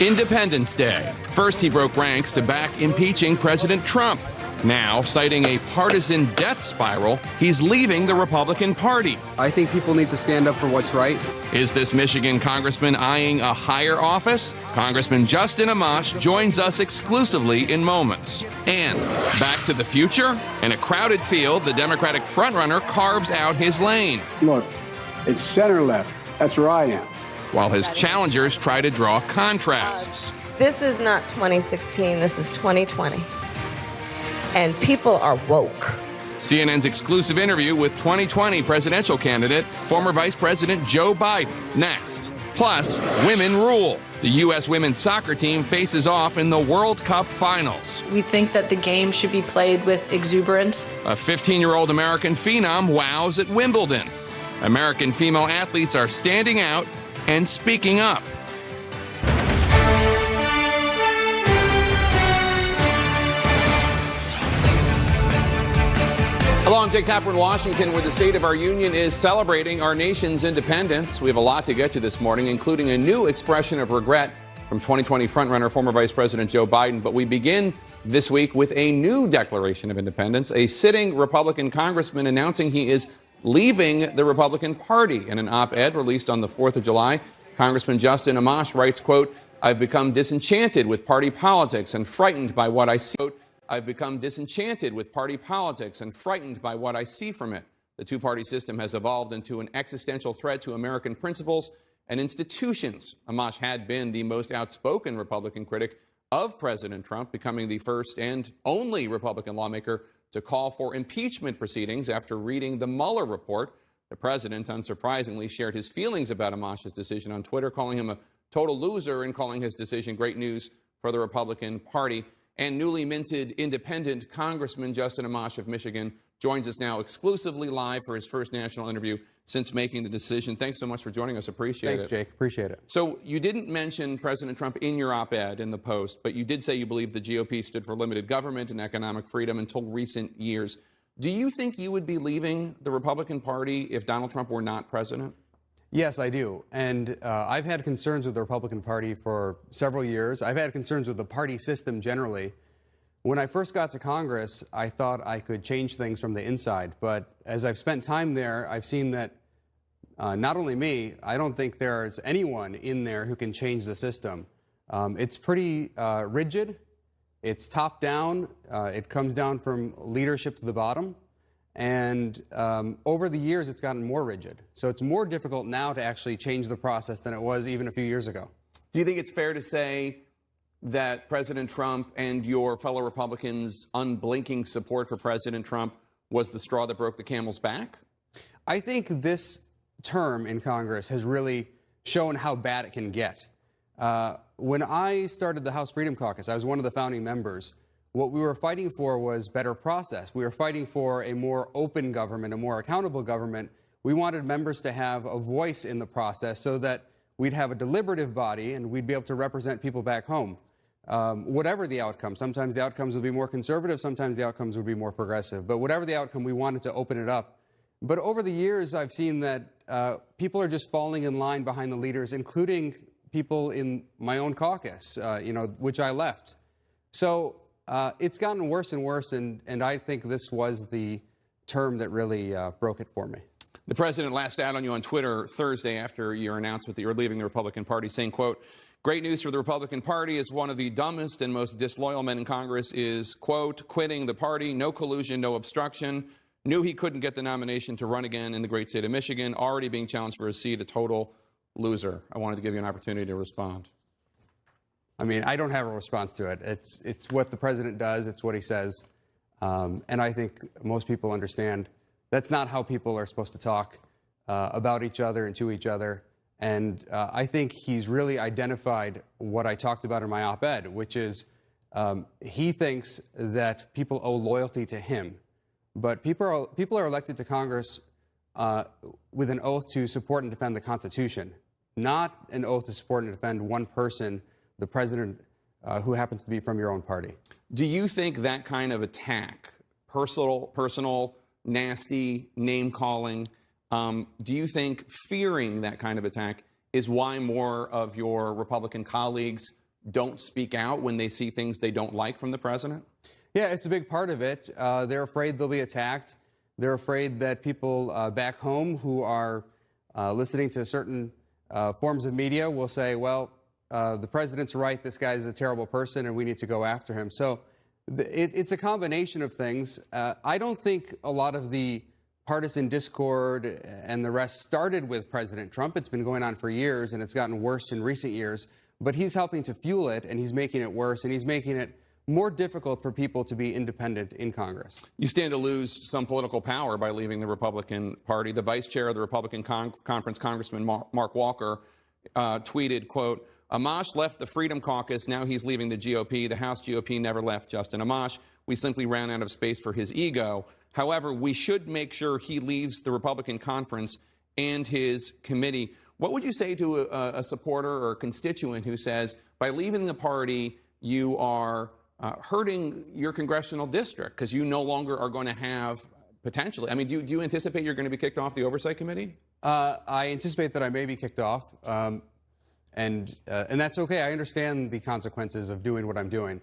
Independence Day. First, he broke ranks to back impeaching President Trump. Now, citing a partisan death spiral, he's leaving the Republican Party. I think people need to stand up for what's right. Is this Michigan congressman eyeing a higher office? Congressman Justin Amash joins us exclusively in moments. And back to the future? In a crowded field, the Democratic frontrunner carves out his lane. Look, it's center-left. That's where I am. While his challengers try to draw contrasts. This is not 2016, this is 2020. And people are woke. CNN's exclusive interview with 2020 presidential candidate, former Vice President Joe Biden, next. Plus, women rule. The U.S. women's soccer team faces off in the World Cup finals. We think that the game should be played with exuberance. A 15-year-old American phenom wows at Wimbledon. American female athletes are standing out and speaking up. Hello, I'm Jake Tapper in Washington, where the State of our Union is celebrating our nation's independence. We have a lot to get to this morning, including a new expression of regret from 2020 frontrunner, former Vice President Joe Biden. But we begin this week with a new declaration of independence, a sitting Republican congressman announcing he is leaving the Republican Party. In an op-ed released on the 4th of July, Congressman Justin Amash writes, quote, "I've become disenchanted with party politics and frightened by what I see." I've become disenchanted with party politics and frightened by what I see from it. The two-party system has evolved into an existential threat to American principles and institutions. Amash had been the most outspoken Republican critic of President Trump, becoming the first and only Republican lawmaker to call for impeachment proceedings after reading the Mueller report. The president, unsurprisingly, shared his feelings about Amash's decision on Twitter, calling him a total loser and calling his decision great news for the Republican Party. And newly minted independent Congressman Justin Amash of Michigan joins us now exclusively live for his first national interview since making the decision. Thanks so much for joining us. Appreciate it. Thanks, Jake. Appreciate it. So you didn't mention President Trump in your op-ed in the Post, but you did say you believe the GOP stood for limited government and economic freedom until recent years. Do you think you would be leaving the Republican Party if Donald Trump were not president? Yes, I do. And I've had concerns with the Republican Party for several years. I've had concerns with the party system generally. When I first got to Congress, I thought I could change things from the inside. But as I've spent time there, I've seen that not only me, I don't think there's anyone in there who can change the system. It's pretty rigid. It's top down. It comes down from leadership to the bottom. And over the years, it's gotten more rigid. So it's more difficult now to actually change the process than it was even a few years ago. Do you think it's fair to say that President Trump and your fellow Republicans' unblinking support for President Trump was the straw that broke the camel's back? I think this term in Congress has really shown how bad it can get. When I started the House Freedom Caucus, I was one of the founding members. What we were fighting for was better process. We were fighting for a more open government, a more accountable government. We wanted members to have a voice in the process so that we'd have a deliberative body and we'd be able to represent people back home. Whatever the outcome, sometimes the outcomes would be more conservative, sometimes the outcomes would be more progressive. But whatever the outcome, we wanted to open it up. But over the years, I've seen that people are just falling in line behind the leaders, including people in my own caucus, which I left. So it's gotten worse and worse, and I think this was the term that really broke it for me. The president lashed out on you on Twitter Thursday after your announcement that you're leaving the Republican Party, saying, quote, "Great news for the Republican Party as one of the dumbest and most disloyal men in Congress is, quote, quitting the party, no collusion, no obstruction. Knew he couldn't get the nomination to run again in the great state of Michigan, already being challenged for a seat, a total loser." I wanted to give you an opportunity to respond. I mean, I don't have a response to it. It's what the president does. It's what he says. And I think most people understand that's not how people are supposed to talk about each other and to each other. And I think he's really identified what I talked about in my op-ed, which is he thinks that people owe loyalty to him. But people are elected to Congress with an oath to support and defend the Constitution, not an oath to support and defend one person, the president, who happens to be from your own party. Do you think that kind of attack, personal, nasty, name-calling, do you think fearing that kind of attack is why more of your Republican colleagues don't speak out when they see things they don't like from the president? Yeah, it's a big part of it. They're afraid they'll be attacked. They're afraid that people back home who are listening to certain forms of media will say, well, the president's right, this guy's a terrible person, and we need to go after him. So it's a combination of things. I don't think a lot of the partisan discord and the rest started with President Trump. It's been going on for years, and it's gotten worse in recent years. But he's helping to fuel it, and he's making it worse, and he's making it more difficult for people to be independent in Congress. You stand to lose some political power by leaving the Republican Party. The vice chair of the Republican Conference, Congressman Mark Walker, tweeted, quote, Amash left the Freedom Caucus. Now he's leaving the GOP. The House GOP never left Justin Amash. We simply ran out of space for his ego. However, we should make sure he leaves the Republican Conference and his committee. What would you say to a supporter or a constituent who says, by leaving the party, you are hurting your congressional district because you no longer are going to have potentially? I mean, do you anticipate you're going to be kicked off the Oversight Committee? I anticipate that I may be kicked off. And that's okay. I understand the consequences of doing what I'm doing.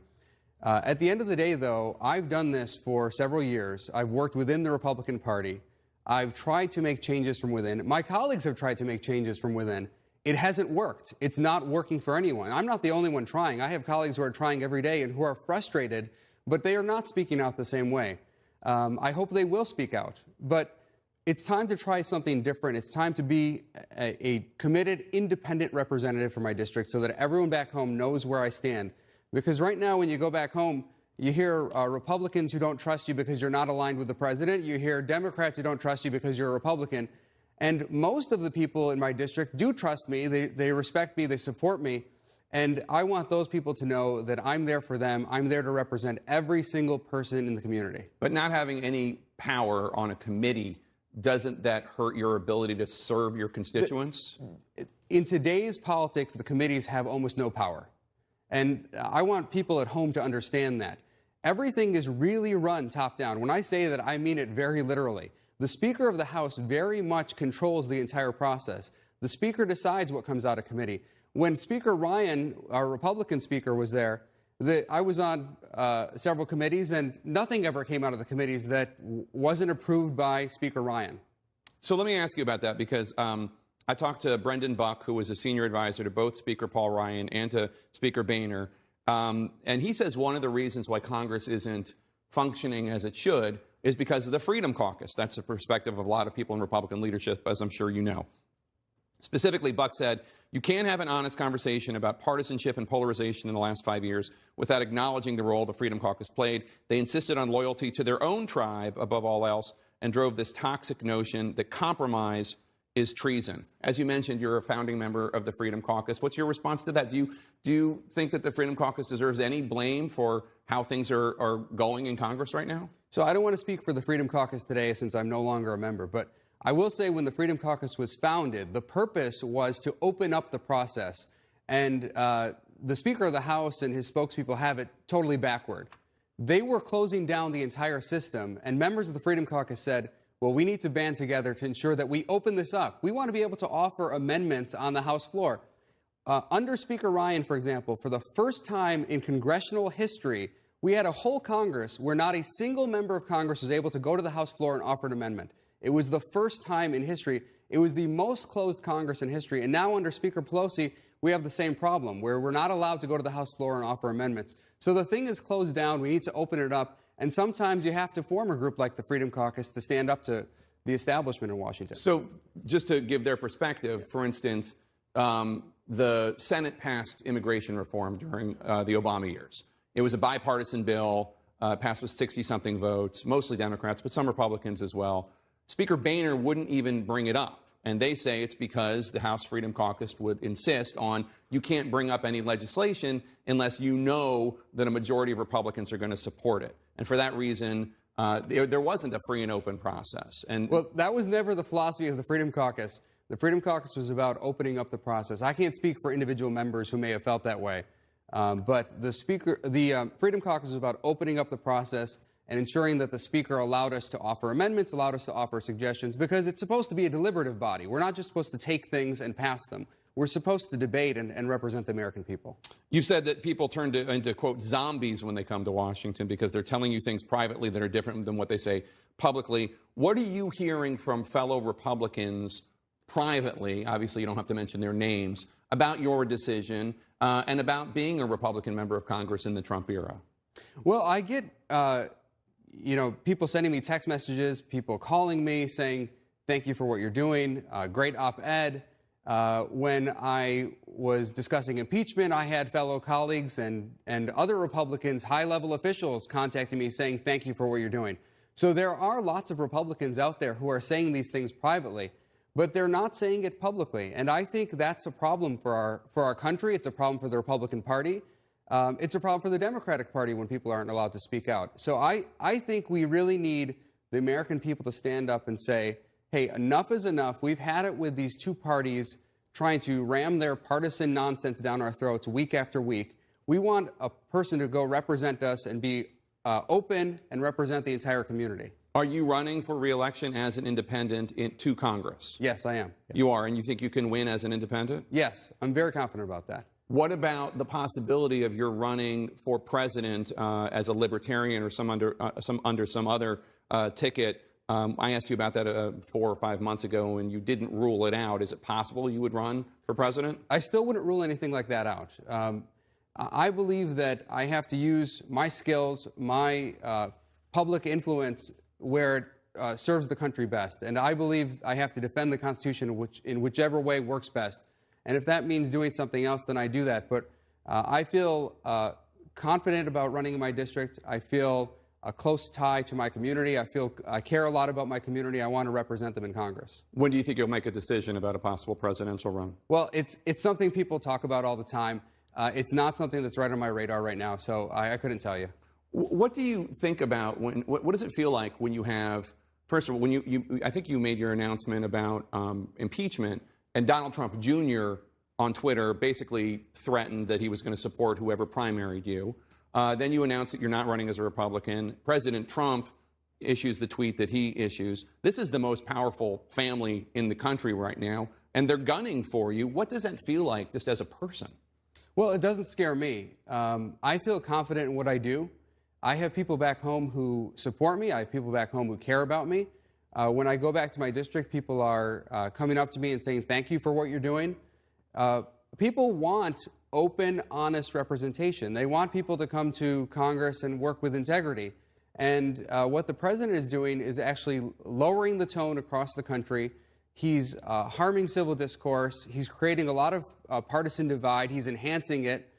At the end of the day, though, I've done this for several years. I've worked within the Republican Party. I've tried to make changes from within. My colleagues have tried to make changes from within. It hasn't worked. It's not working for anyone. I'm not the only one trying. I have colleagues who are trying every day and who are frustrated, but they are not speaking out the same way. I hope they will speak out. But it's time to try something different. It's time to be a committed, independent representative for my district so that everyone back home knows where I stand. Because right now, when you go back home, you hear Republicans who don't trust you because you're not aligned with the president. You hear Democrats who don't trust you because you're a Republican. And most of the people in my district do trust me. They respect me. They support me. And I want those people to know that I'm there for them. I'm there to represent every single person in the community. But not having any power on a committee, doesn't that hurt your ability to serve your constituents? In today's politics, the committees have almost no power. And I want people at home to understand that. Everything is really run top down. When I say that, I mean it very literally. The Speaker of the House very much controls the entire process. The Speaker decides what comes out of committee. When Speaker Ryan, our Republican Speaker, was there, I was on several committees, and nothing ever came out of the committees that wasn't approved by Speaker Ryan. So let me ask you about that, because I talked to Brendan Buck, who was a senior advisor to both Speaker Paul Ryan and to Speaker Boehner, and he says one of the reasons why Congress isn't functioning as it should is because of the Freedom Caucus. That's the perspective of a lot of people in Republican leadership, as I'm sure you know. Specifically, Buck said, you can't have an honest conversation about partisanship and polarization in the last 5 years without acknowledging the role the Freedom Caucus played. They insisted on loyalty to their own tribe above all else and drove this toxic notion that compromise is treason. As you mentioned, you're a founding member of the Freedom Caucus. What's your response to that? Do you think that the Freedom Caucus deserves any blame for how things are going in Congress right now? So I don't want to speak for the Freedom Caucus today since I'm no longer a member, but I will say when the Freedom Caucus was founded, the purpose was to open up the process. And the Speaker of the House and his spokespeople have it totally backward. They were closing down the entire system, and members of the Freedom Caucus said, well, we need to band together to ensure that we open this up. We want to be able to offer amendments on the House floor. Under Speaker Ryan, for example, for the first time in congressional history, we had a whole Congress where not a single member of Congress was able to go to the House floor and offer an amendment. It was the first time in history. It was the most closed Congress in history. And now under Speaker Pelosi, we have the same problem, where we're not allowed to go to the House floor and offer amendments. So the thing is closed down. We need to open it up. And sometimes you have to form a group like the Freedom Caucus to stand up to the establishment in Washington. So just to give their perspective, for instance, the Senate passed immigration reform during the Obama years. It was a bipartisan bill, passed with 60-something votes, mostly Democrats, but some Republicans as well. Speaker Boehner wouldn't even bring it up. And they say it's because the House Freedom Caucus would insist on you can't bring up any legislation unless you know that a majority of Republicans are going to support it. And for that reason, there wasn't a free and open process. And well, that was never the philosophy of the Freedom Caucus. The Freedom Caucus was about opening up the process. I can't speak for individual members who may have felt that way. But the Freedom Caucus was about opening up the process and ensuring that the Speaker allowed us to offer amendments, allowed us to offer suggestions, because it's supposed to be a deliberative body. We're not just supposed to take things and pass them. we're supposed to debate and represent the American people. You've said that people turn into, quote, zombies when they come to Washington because they're telling you things privately that are different than what they say publicly. What are you hearing from fellow Republicans privately, obviously you don't have to mention their names, about your decision and about being a Republican member of Congress in the Trump era? Well, I get, people sending me text messages, people calling me saying, thank you for what you're doing, great op-ed. When I was discussing impeachment, I had fellow colleagues and other Republicans, high-level officials, contacting me saying, thank you for what you're doing. So there are lots of Republicans out there who are saying these things privately, but they're not saying it publicly. And I think that's a problem for our country. It's a problem for the Republican Party. It's a problem for the Democratic Party when people aren't allowed to speak out. So I think we really need the American people to stand up and say, hey, enough is enough. We've had it with these two parties trying to ram their partisan nonsense down our throats week after week. We want a person to go represent us and be open and represent the entire community. Are you running for re-election as an independent to Congress? Yes, I am. You are, and you think you can win as an independent? Yes, I'm very confident about that. What about the possibility of your running for president as a libertarian or under some other ticket? I asked you about that 4 or 5 months ago, and you didn't rule it out. Is it possible you would run for president? I still wouldn't rule anything like that out. I believe that I have to use my skills, my public influence where it serves the country best. And I believe I have to defend the Constitution in whichever way works best. And if that means doing something else, then I do that. But I feel confident about running in my district. I feel a close tie to my community. I care a lot about my community. I want to represent them in Congress. When do you think you'll make a decision about a possible presidential run? Well, it's something people talk about all the time. It's not something that's right on my radar right now, so I couldn't tell you. What do you think about what does it feel like when you have, first of all, when I think you made your announcement about impeachment, and Donald Trump Jr. on Twitter basically threatened that he was going to support whoever primaried you. Then you announced that you're not running as a Republican. President Trump issues the tweet that he issues. This is the most powerful family in the country right now, and they're gunning for you. What does that feel like just as a person? Well, it doesn't scare me. I feel confident in what I do. I have people back home who support me. I have people back home who care about me. When I go back to my district, people are coming up to me and saying, thank you for what you're doing. People want open, honest representation. They want people to come to Congress and work with integrity. And what the president is doing is actually lowering the tone across the country. He's harming civil discourse. He's creating a lot of partisan divide. He's enhancing it.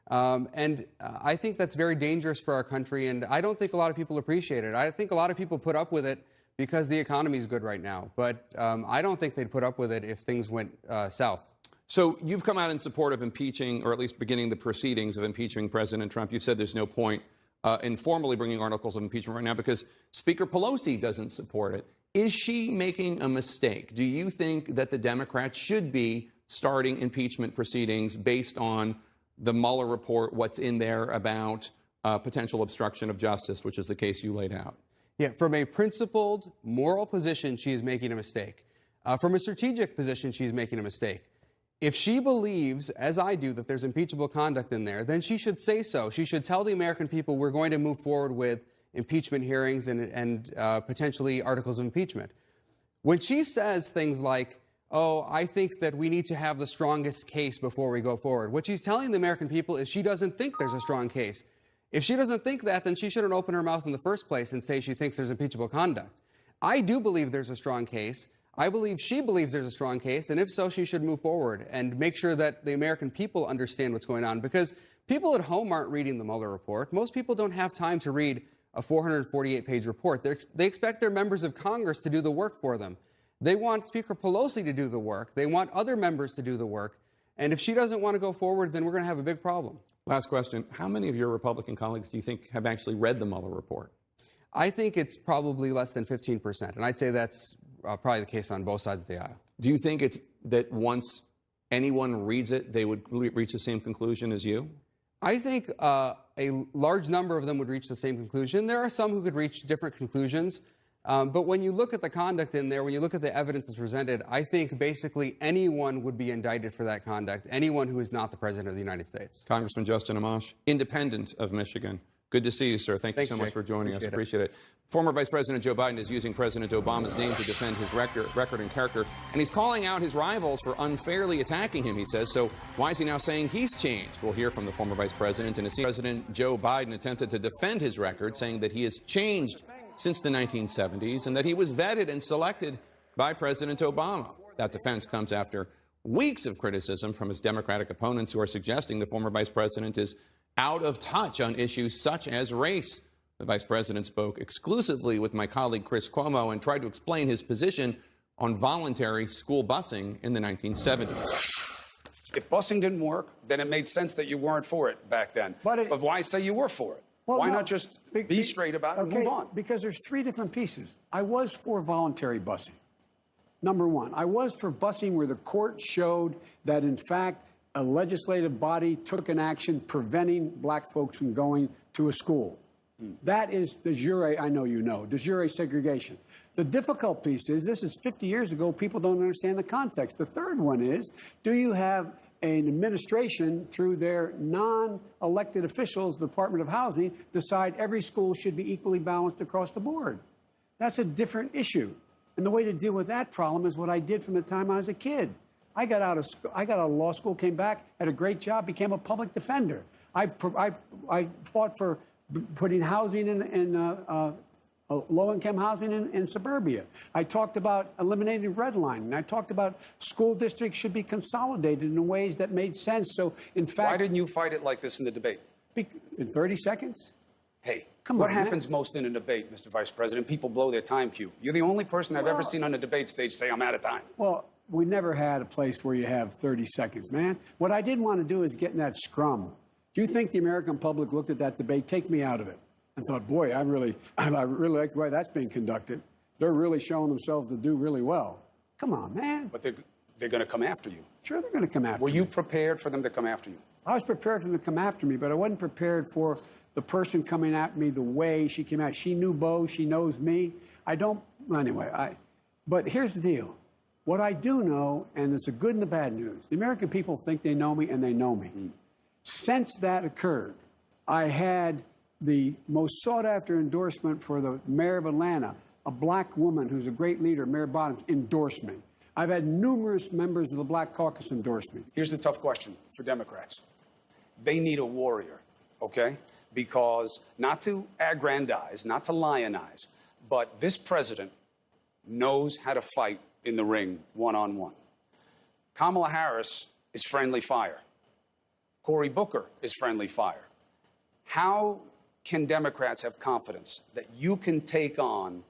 And I think that's very dangerous for our country, and I don't think a lot of people appreciate it. I think a lot of people put up with it because the economy is good right now. But I don't think they'd put up with it if things went south. So you've come out in support of impeaching, or at least beginning the proceedings of impeaching President Trump. You've said there's no point in formally bringing articles of impeachment right now because Speaker Pelosi doesn't support it. Is she making a mistake? Do you think that the Democrats should be starting impeachment proceedings based on the Mueller report, what's in there about potential obstruction of justice, which is the case you laid out? Yeah, from a principled, moral position, she is making a mistake. From a strategic position, she's making a mistake. If she believes, as I do, that there's impeachable conduct in there, then she should say so. She should tell the American people we're going to move forward with impeachment hearings and potentially articles of impeachment. When she says things like, oh, I think that we need to have the strongest case before we go forward, what she's telling the American people is she doesn't think there's a strong case. If she doesn't think that, then she shouldn't open her mouth in the first place and say she thinks there's impeachable conduct. I do believe there's a strong case. I believe she believes there's a strong case, and if so, she should move forward and make sure that the American people understand what's going on, because people at home aren't reading the Mueller report. Most people don't have time to read a 448-page report. They expect their members of Congress to do the work for them. They want Speaker Pelosi to do the work. They want other members to do the work. And if she doesn't want to go forward, then we're going to have a big problem. Last question. How many of your Republican colleagues do you think have actually read the Mueller report? I think it's probably less than 15%. And I'd say that's probably the case on both sides of the aisle. Do you think it's that once anyone reads it, they would reach the same conclusion as you? I think a large number of them would reach the same conclusion. There are some who could reach different conclusions. But when you look at the conduct in there, when you look at the evidence that's presented, I think basically anyone would be indicted for that conduct, anyone who is not the President of the United States. Congressman Justin Amash, independent of Michigan. Good to see you, sir. Thank you so much Jake. for joining us. Appreciate Appreciate it. Former Vice President Joe Biden is using President Obama's name to defend his record and character, and he's calling out his rivals for unfairly attacking him, he says. So why is he now saying he's changed? We'll hear from the former Vice President, and President Joe Biden attempted to defend his record, saying that he has changed since the 1970s and that he was vetted and selected by President Obama. That defense comes after weeks of criticism from his Democratic opponents who are suggesting the former vice president is out of touch on issues such as race. The vice president spoke exclusively with my colleague Chris Cuomo and tried to explain his position on voluntary school busing in the 1970s. If busing didn't work, then it made sense that you weren't for it back then. But why say you were for it? Well, why no, not just be straight about it and move on? Because there's three different pieces. I was for voluntary busing. Number one, I was for busing where the court showed that, in fact, a legislative body took an action preventing black folks from going to a school. That is de jure, I know you know, de jure segregation. The difficult piece is, this is 50 years ago, people don't understand the context. The third one is, do you have an administration, through their non-elected officials, the Department of Housing, decide every school should be equally balanced across the board? That's a different issue. And the way to deal with that problem is what I did from the time I was a kid. I got out of law school, came back, had a great job, became a public defender. I fought for putting housing in low-income housing in suburbia. I talked about eliminating redlining. I talked about school districts should be consolidated in ways that made sense. So, in fact, Why didn't you fight it like this in the debate? In 30 seconds? Hey, Come what on, man. happens most in a debate, Mr. Vice President? People blow their time cue. You're the only person I've ever seen on a debate stage say, I'm out of time. Well, we never had a place where you have 30 seconds, man. What I didn't want to do is get in that scrum. Do you think the American public looked at that debate, take me out of it, and thought, boy, I really like the way that's being conducted. They're really showing themselves to do really well. Come on, man. But they're going to come after you. Sure, they're going to come after Were me. you prepared for them to come after you? I was prepared for them to come after me, but I wasn't prepared for the person coming at me the way she came out. She knew Bo. She knows me. But here's the deal. What I do know, and it's the good and the bad news, the American people think they know me, and they know me. Since that occurred, I had the most sought-after endorsement for the mayor of Atlanta, a black woman who's a great leader, Mayor Bottoms, endorsed me. I've had numerous members of the Black Caucus endorse me. Here's the tough question for Democrats. They need a warrior, okay? Because not to aggrandize, not to lionize, but this president knows how to fight in the ring one-on-one. Kamala Harris is friendly fire. Cory Booker is friendly fire. How can Democrats have confidence that you can take on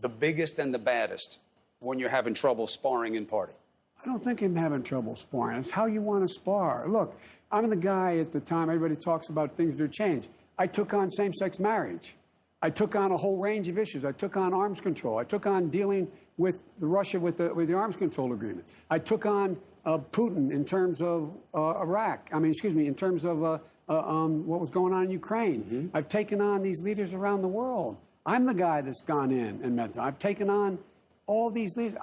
the biggest and the baddest when you're having trouble sparring in party? I don't think I'm having trouble sparring. It's how you want to spar. Look, I'm the guy at the time everybody talks about things that are changed. I took on same-sex marriage. I took on a whole range of issues. I took on arms control. I took on dealing with Russia with the arms control agreement. I took on Putin in terms of in terms of what was going on in Ukraine. I've taken on these leaders around the world. I'm the guy that's gone in and met them. I've taken on all these leaders.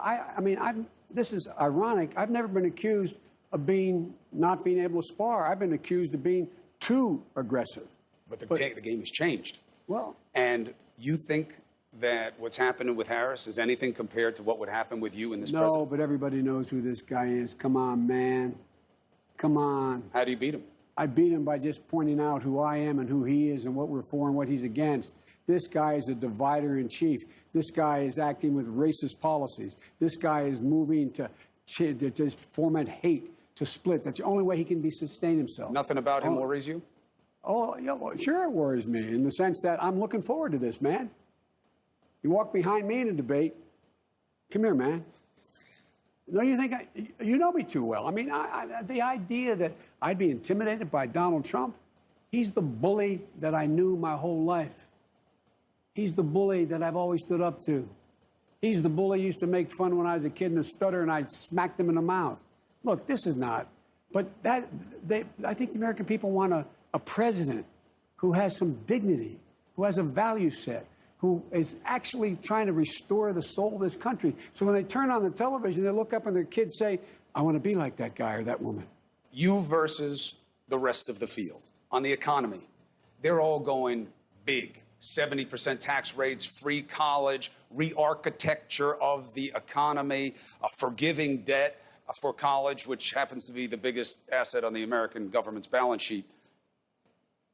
This is ironic. I've never been accused of not being able to spar. I've been accused of being too aggressive. But the game has changed. Well, and you think that what's happening with Harris is anything compared to what would happen with you and this president? No, but everybody knows who this guy is. Come on, man. Come on. How do you beat him? I beat him by just pointing out who I am and who he is and what we're for and what he's against. This guy is a divider in chief. This guy is acting with racist policies. This guy is moving to just foment hate, to split. That's the only way he can sustain himself. Nothing about him worries you? Oh, yeah, well, sure it worries me in the sense that I'm looking forward to this, man. You walk behind me in a debate. Come here, man. No, you think you know me too well. I mean, the idea that I'd be intimidated by Donald Trump, he's the bully that I knew my whole life. He's the bully that I've always stood up to. He's the bully who used to make fun when I was a kid in a stutter and I'd smack him in the mouth. Look, this is not. But I think the American people want a president who has some dignity, who has a value set, who is actually trying to restore the soul of this country. So when they turn on the television, they look up and their kids say, I want to be like that guy or that woman. You versus the rest of the field. On the economy, they're all going big. 70% tax rates, free college, re-architecture of the economy, a forgiving debt for college, which happens to be the biggest asset on the American government's balance sheet.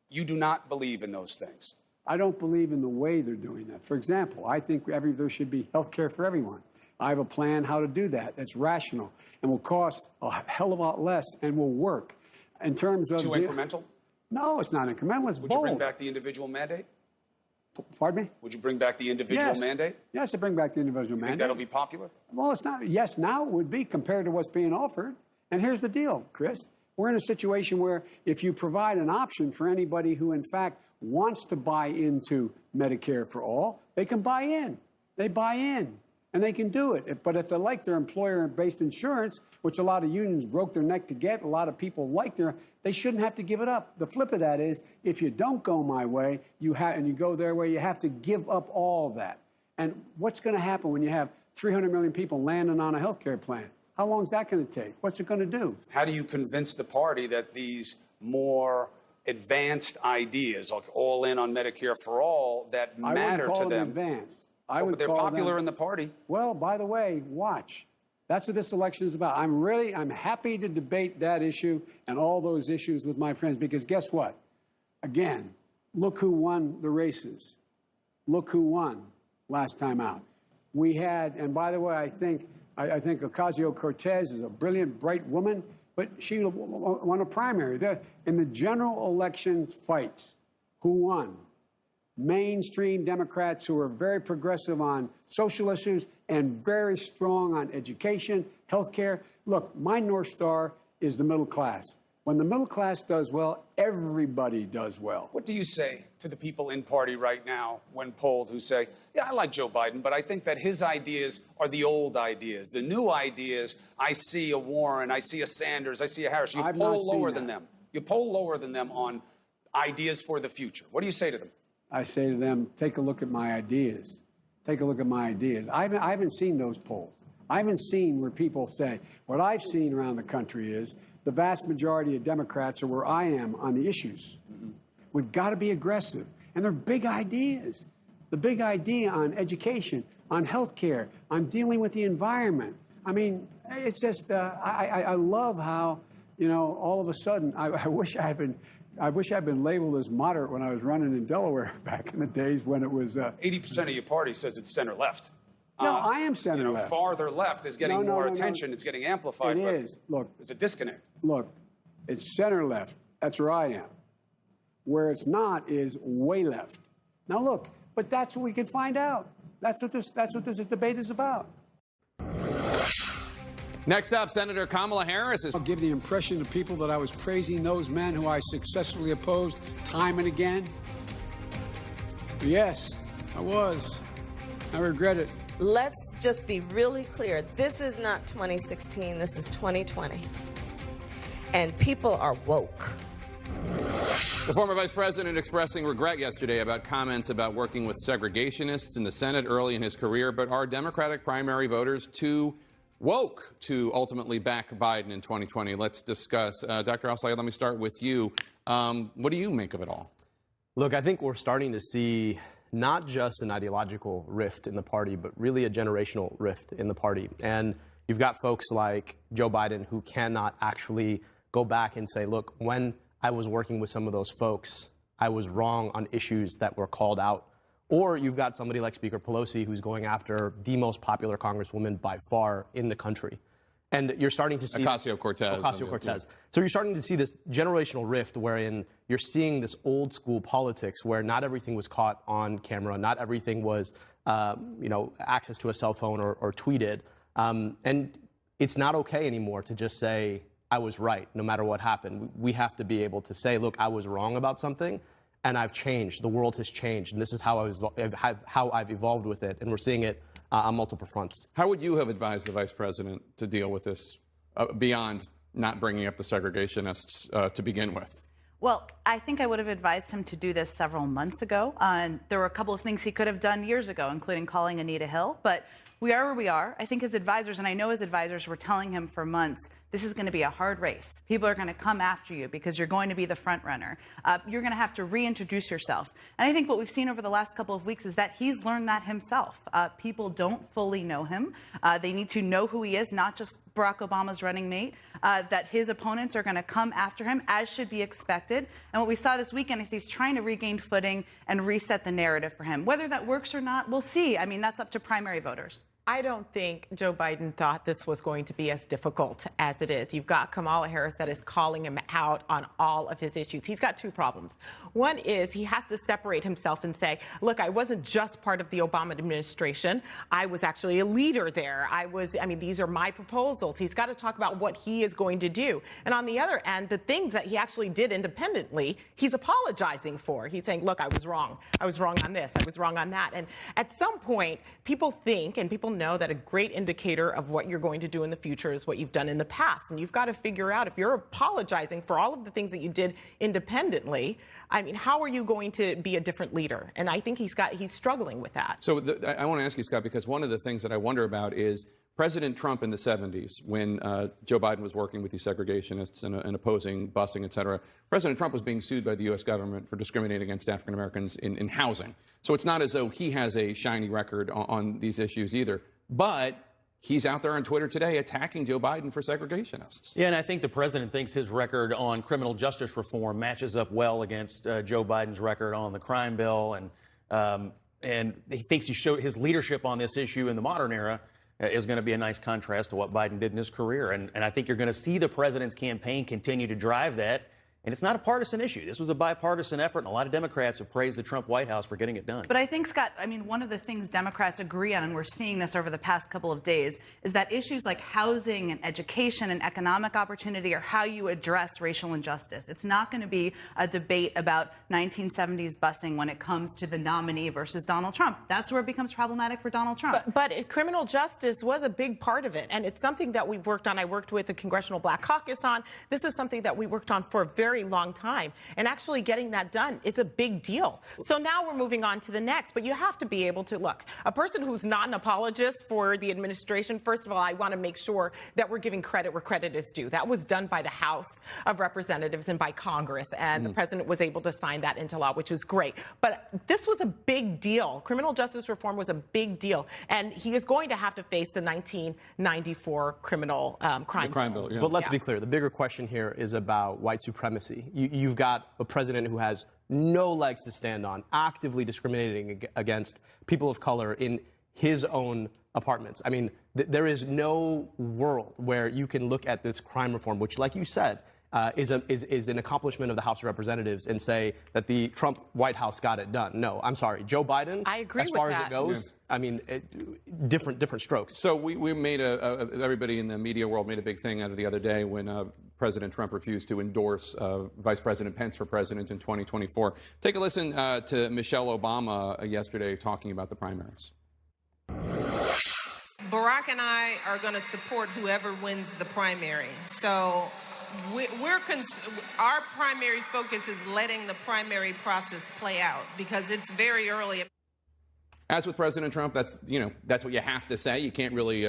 You do not believe in those things. I don't believe in the way they're doing that. For example, I think there should be health care for everyone. I have a plan how to do that that's rational and will cost a hell of a lot less and will work. In terms of... Too incremental? No, it's not incremental. It's bold. Would you bring back the individual mandate? Pardon me? Would you bring back the individual mandate? Yes, I bring back the individual mandate. Think that'll be popular? Well, it's not. Yes, now it would be compared to what's being offered. And here's the deal, Chris. We're in a situation where if you provide an option for anybody who, in fact, wants to buy into Medicare for all, they can buy in. They buy in, and they can do it. But if they like their employer-based insurance, which a lot of unions broke their neck to get, a lot of people like they shouldn't have to give it up. The flip of that is, if you don't go my way, and you go their way, you have to give up all of that. And what's going to happen when you have 300 million people landing on a health care plan? How long is that going to take? What's it going to do? How do you convince the party that these more advanced ideas, like all in on Medicare for all, that matter to them? Advanced. But they're popular in the party. Well, by the way, watch. That's what this election is about. I'm happy to debate that issue and all those issues with my friends, because guess what? Again, look who won the races. Look who won last time out. We had, and by the way, I think Ocasio-Cortez is a brilliant, bright woman, but she won a primary. In the general election fights, who won? Mainstream Democrats who are very progressive on social issues and very strong on education, health care. Look, my North Star is the middle class. When the middle class does well, everybody does well. What do you say to the people in party right now when polled who say, yeah, I like Joe Biden, but I think that his ideas are the old ideas. The new ideas, I see a Warren, I see a Sanders, I see a Harris. You poll lower than them. You poll lower than them on ideas for the future. What do you say to them? I say to them, take a look at my ideas. Take a look at my ideas. I haven't seen those polls. I haven't seen where people say, what I've seen around the country is the vast majority of Democrats are where I am on the issues. We've got to be aggressive. And they're big ideas. The big idea on education, on health care, on dealing with the environment. I mean, it's just, I love how, all of a sudden, I wish I'd been labeled as moderate when I was running in Delaware back in the days when it was... 80% of your party says it's center-left. No, I am center-left. Farther left is getting more attention. It's getting amplified. It is. Look. It's a disconnect. Look, it's center-left. That's where I am. Where it's not is way left. Now, look, but that's what we can find out. That's what this debate is about. Next up, Senator Kamala Harris is... I'll give the impression to people that I was praising those men who I successfully opposed time and again. Yes, I was. I regret it. Let's just be really clear. This is not 2016. This is 2020. And people are woke. The former vice president expressing regret yesterday about comments about working with segregationists in the Senate early in his career. But are Democratic primary voters too woke to ultimately back Biden in 2020? Let's discuss. Dr. Al-Sayed, let me start with you. What do you make of it all? Look, I think we're starting to see not just an ideological rift in the party, but really a generational rift in the party. And you've got folks like Joe Biden who cannot actually go back and say, look, when I was working with some of those folks, I was wrong on issues that were called out. Or you've got somebody like Speaker Pelosi who's going after the most popular congresswoman by far in the country. And you're starting to see... Ocasio-Cortez. Ocasio-Cortez. So you're starting to see this generational rift wherein you're seeing this old school politics where not everything was caught on camera, not everything was, access to a cell phone or tweeted. And it's not okay anymore to just say, I was right, no matter what happened. We have to be able to say, look, I was wrong about something, and I've changed. The world has changed, and this is how I've evolved with it. And we're seeing it on multiple fronts. How would you have advised the vice president to deal with this beyond not bringing up the segregationists to begin with? Well, I think I would have advised him to do this several months ago. And there were a couple of things he could have done years ago, including calling Anita Hill. But we are where we are. I think his advisors, and I know his advisors were telling him for months, this is going to be a hard race. People are going to come after you because you're going to be the front runner. You're going to have to reintroduce yourself. And I think what we've seen over the last couple of weeks is that he's learned that himself. People don't fully know him. They need to know who he is, not just Barack Obama's running mate, that his opponents are going to come after him, as should be expected. And what we saw this weekend is he's trying to regain footing and reset the narrative for him. Whether that works or not, we'll see. I mean, that's up to primary voters. I don't think Joe Biden thought this was going to be as difficult as it is. You've got Kamala Harris that is calling him out on all of his issues. He's got two problems. One is he has to separate himself and say, look, I wasn't just part of the Obama administration. I was actually a leader there. I mean, these are my proposals. He's got to talk about what he is going to do. And on the other end, the things that he actually did independently, he's apologizing for. He's saying, look, I was wrong. I was wrong on this. I was wrong on that. And at some point, people think, and people know that a great indicator of what you're going to do in the future is what you've done in the past. And you've got to figure out, if you're apologizing for all of the things that you did independently, I mean, how are you going to be a different leader? And I think he's struggling with that. So I want to ask you, Scott, because one of the things that I wonder about is President Trump in the 70s, when Joe Biden was working with these segregationists and opposing busing, et cetera, President Trump was being sued by the U.S. government for discriminating against African Americans in housing. So it's not as though he has a shiny record on these issues either. But he's out there on Twitter today attacking Joe Biden for segregationists. Yeah, and I think the president thinks his record on criminal justice reform matches up well against Joe Biden's record on the crime bill. And he thinks his leadership on this issue in the modern era is going to be a nice contrast to what Biden did in his career. And I think you're going to see the president's campaign continue to drive that. And it's not a partisan issue. This was a bipartisan effort, and a lot of Democrats have praised the Trump White House for getting it done. But I think, Scott, I mean, one of the things Democrats agree on, and we're seeing this over the past couple of days, is that issues like housing and education and economic opportunity are how you address racial injustice. It's not going to be a debate about 1970s busing when it comes to the nominee versus Donald Trump. That's where it becomes problematic for Donald Trump. But criminal justice was a big part of it, and it's something that we've worked on. I worked with the Congressional Black Caucus on. This is something that we worked on for a very long time, and actually getting that done, it's a big deal. So now we're moving on to the next, but you have to be able to look, a person who's not an apologist for the administration, first of all, I want to make sure that we're giving credit where credit is due. That was done by the House of Representatives and by Congress, and the president was able to sign that into law, which is great. But this was a big deal. Criminal justice reform was a big deal, and he is going to have to face the 1994 criminal crime bill. But let's be clear, the bigger question here is about white supremacy. You've got a president who has no legs to stand on, actively discriminating against people of color in his own apartments. I mean, there is no world where you can look at this crime reform, which, like you said, is an accomplishment of the House of Representatives, and say that the Trump White House got it done. No, I'm sorry. Joe Biden, I agree as far with as that. it goes, I mean, different strokes. So we made everybody in the media world made a big thing out of the other day when President Trump refused to endorse Vice President Pence for president in 2024. Take a listen to Michelle Obama yesterday talking about the primaries. Barack and I are going to support whoever wins the primary. So our primary focus is letting the primary process play out because it's very early. As with President Trump, that's what you have to say. You can't really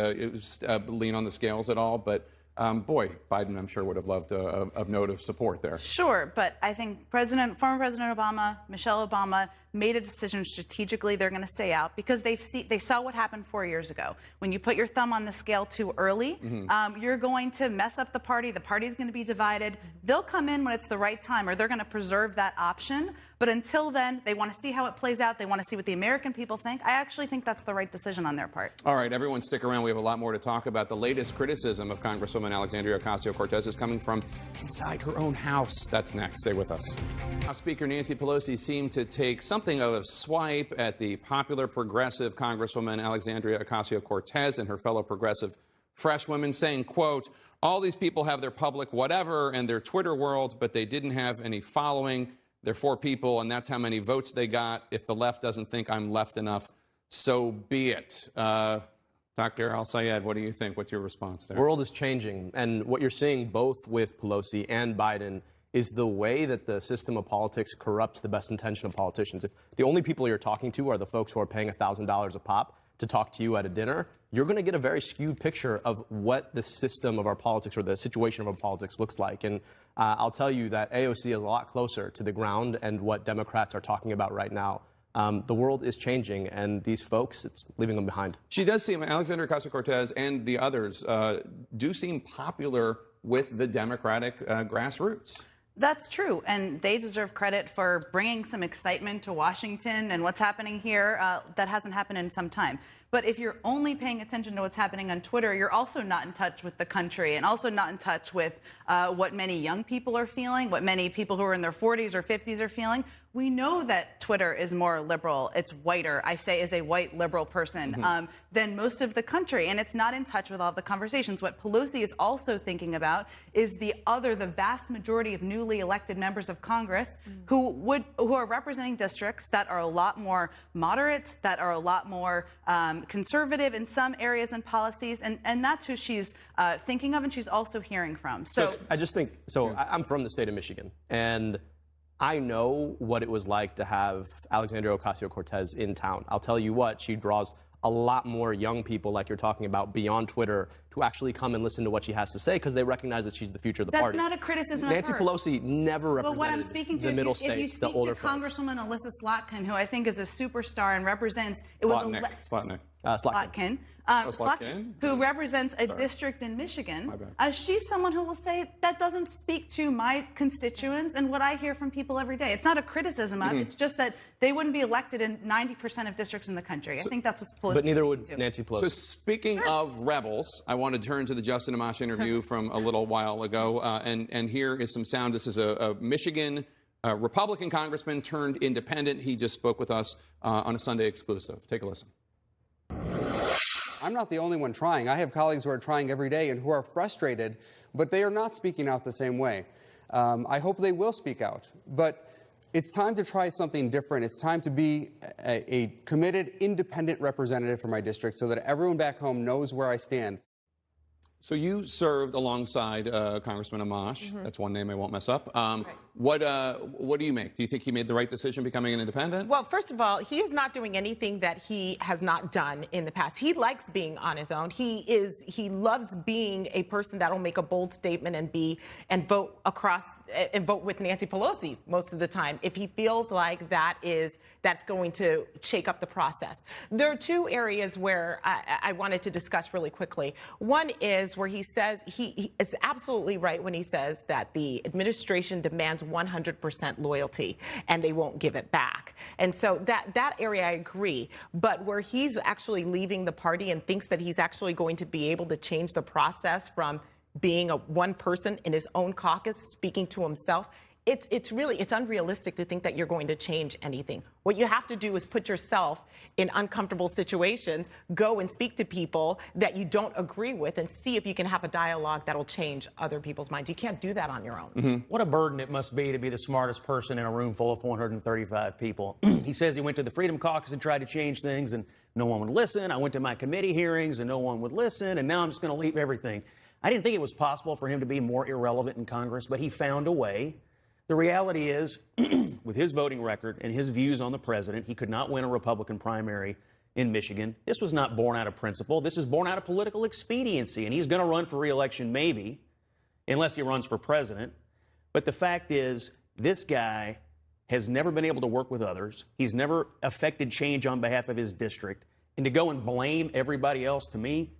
lean on the scales at all. But boy, Biden, I'm sure, would have loved a note of support there. Sure, but I think former President Obama, Michelle Obama, made a decision strategically they're going to stay out because they saw what happened 4 years ago. When you put your thumb on the scale too early, you're going to mess up the party. The party's going to be divided. They'll come in when it's the right time, or they're going to preserve that option. But until then, they want to see how it plays out. They want to see what the American people think. I actually think that's the right decision on their part. All right, everyone stick around. We have a lot more to talk about. The latest criticism of Congresswoman Alexandria Ocasio-Cortez is coming from inside her own house. That's next. Stay with us. House Speaker Nancy Pelosi seemed to take something of a swipe at the popular progressive Congresswoman Alexandria Ocasio-Cortez and her fellow progressive fresh women, saying, quote, all these people have their public whatever and their Twitter world, but they didn't have any following. They're 4 people, and that's how many votes they got. If the left doesn't think I'm left enough, so be it. Dr. Al-Sayed, what do you think? What's your response there? The world is changing, and what you're seeing both with Pelosi and Biden is the way that the system of politics corrupts the best intention of politicians. If the only people you're talking to are the folks who are paying $1,000 a pop to talk to you at a dinner, you're going to get a very skewed picture of what the system of our politics or the situation of our politics looks like. And I'll tell you that AOC is a lot closer to the ground and what Democrats are talking about right now. The world is changing, and these folks, it's leaving them behind. She does seem, Alexandria Ocasio-Cortez and the others do seem popular with the Democratic grassroots. That's true, and they deserve credit for bringing some excitement to Washington and what's happening here that hasn't happened in some time. But if you're only paying attention to what's happening on Twitter, you're also not in touch with the country and also not in touch with what many young people are feeling, what many people who are in their 40s or 50s are feeling. We know that Twitter is more liberal. It's whiter, I say as a white liberal person, than most of the country. And it's not in touch with all of the conversations. What Pelosi is also thinking about is the vast majority of newly elected members of Congress who are representing districts that are a lot more moderate, that are a lot more conservative in some areas and policies. And that's who she's thinking of and she's also hearing from. So I just think, I'm from the state of Michigan, and I know what it was like to have Alexandria Ocasio-Cortez in town. I'll tell you what, she draws a lot more young people, like you're talking about, beyond Twitter, to actually come and listen to what she has to say because they recognize that she's the future of the party. That's not a criticism Nancy of her. Pelosi never represented what I'm speaking to, the middle if you states, speak the older to folks. Congresswoman Alyssa Slotkin, who I think is a superstar and represents... Slotkin. Slotkin, who represents a district in Michigan. She's someone who will say that doesn't speak to my constituents and what I hear from people every day. It's not a criticism of, it's just that they wouldn't be elected in 90% of districts in the country. I think that's what's Pelosi. But neither would Nancy Pelosi. So speaking of rebels, I want to turn to the Justin Amash interview from a little while ago, and here is some sound. This is a Michigan Republican congressman turned independent. He just spoke with us on a Sunday exclusive. Take a listen. I'm not the only one trying. I have colleagues who are trying every day and who are frustrated, but they are not speaking out the same way. I hope they will speak out. But it's time to try something different. It's time to be a committed, independent representative for my district so that everyone back home knows where I stand. So you served alongside Congressman Amash. That's one name I won't mess up. What do you make? Do you think he made the right decision becoming an independent? Well, first of all, he is not doing anything that he has not done in the past. He likes being on his own. He loves being a person that'll make a bold statement and vote with Nancy Pelosi most of the time if he feels like that's going to shake up the process. There are two areas where I wanted to discuss really quickly. One is where he says he is absolutely right when he says that the administration demands 100% loyalty and they won't give it back. And so that area I agree. But where he's actually leaving the party and thinks that he's actually going to be able to change the process from being one person in his own caucus speaking to himself, it's unrealistic to think that you're going to change anything. What you have to do is put yourself in uncomfortable situations, go and speak to people that you don't agree with and see if you can have a dialogue that'll change other people's minds. You can't do that on your own. What a burden it must be to be the smartest person in a room full of 435 people. He says he went to the Freedom Caucus and tried to change things and no one would listen. I went to my committee hearings and no one would listen, and now I'm just going to leave everything. I didn't think it was possible for him to be more irrelevant in Congress, but he found a way. The reality is, with his voting record and his views on the president, he could not win a Republican primary in Michigan. This was not born out of principle. This is born out of political expediency, and he's going to run for re-election maybe, unless he runs for president. But the fact is, this guy has never been able to work with others. He's never affected change on behalf of his district. And to go and blame everybody else, to me,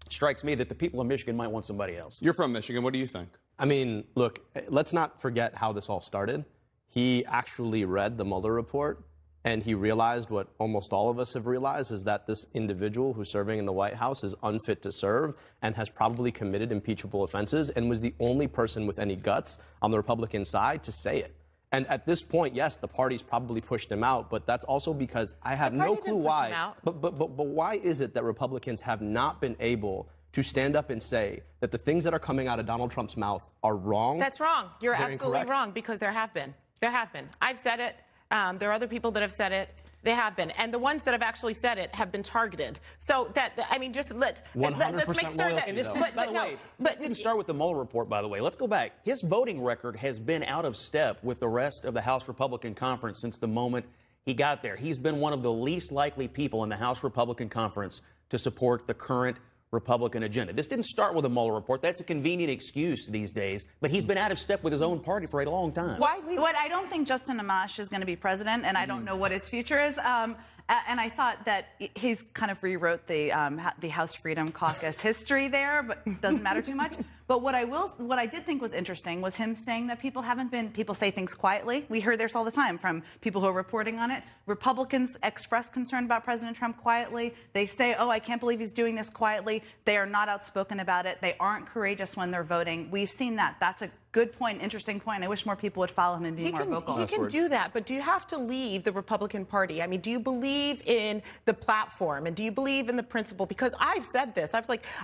strikes me that the people of Michigan might want somebody else. You're from Michigan. What do you think? I mean, look, let's not forget how this all started. He actually read the Mueller report, and he realized what almost all of us have realized is that this individual who's serving in the White House is unfit to serve and has probably committed impeachable offenses and was the only person with any guts on the Republican side to say it. And at this point, yes, the party's probably pushed him out, but that's also because I have no clue why. But why is it that Republicans have not been able to stand up and say that the things that are coming out of Donald Trump's mouth are wrong? That's wrong. You're They're absolutely incorrect. wrong because there have been. There have been. I've said it. There are other people that have said it. They have been. And the ones that have actually said it have been targeted. So just let's make sure that. And this, by the way, this didn't start with the Mueller report, by the way. Let's go back. His voting record has been out of step with the rest of the House Republican Conference since the moment he got there. He's been one of the least likely people in the House Republican Conference to support the current Republican agenda. This didn't start with a Mueller report. That's a convenient excuse these days. But he's been out of step with his own party for a long time. What I don't think Justin Amash is going to be president, and I don't know what his future is. And I thought that he's kind of rewrote the House Freedom Caucus history there, but it doesn't matter too much. But what I did think was interesting was him saying that people say things quietly. We hear this all the time from people who are reporting on it. Republicans express concern about President Trump quietly. They say, oh, I can't believe he's doing this quietly. They are not outspoken about it. They aren't courageous when they're voting. We've seen that. That's a good point, interesting point. I wish more people would follow him and be more vocal. He can do that, but do you have to leave the Republican Party? I mean, do you believe in the platform, and do you believe in the principle? Because I've said this.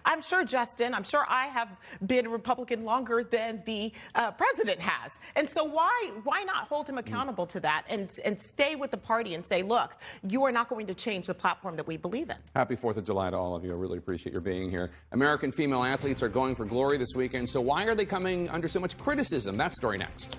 I'm sure Justin, I'm sure I have been a Republican longer than the president has. And so why not hold him accountable to that and stay with the party and say, look, you are not going to change the platform that we believe in. Happy 4th of July to all of you. I really appreciate your being here. American female athletes are going for glory this weekend. So why are they coming under so much criticism? That story next.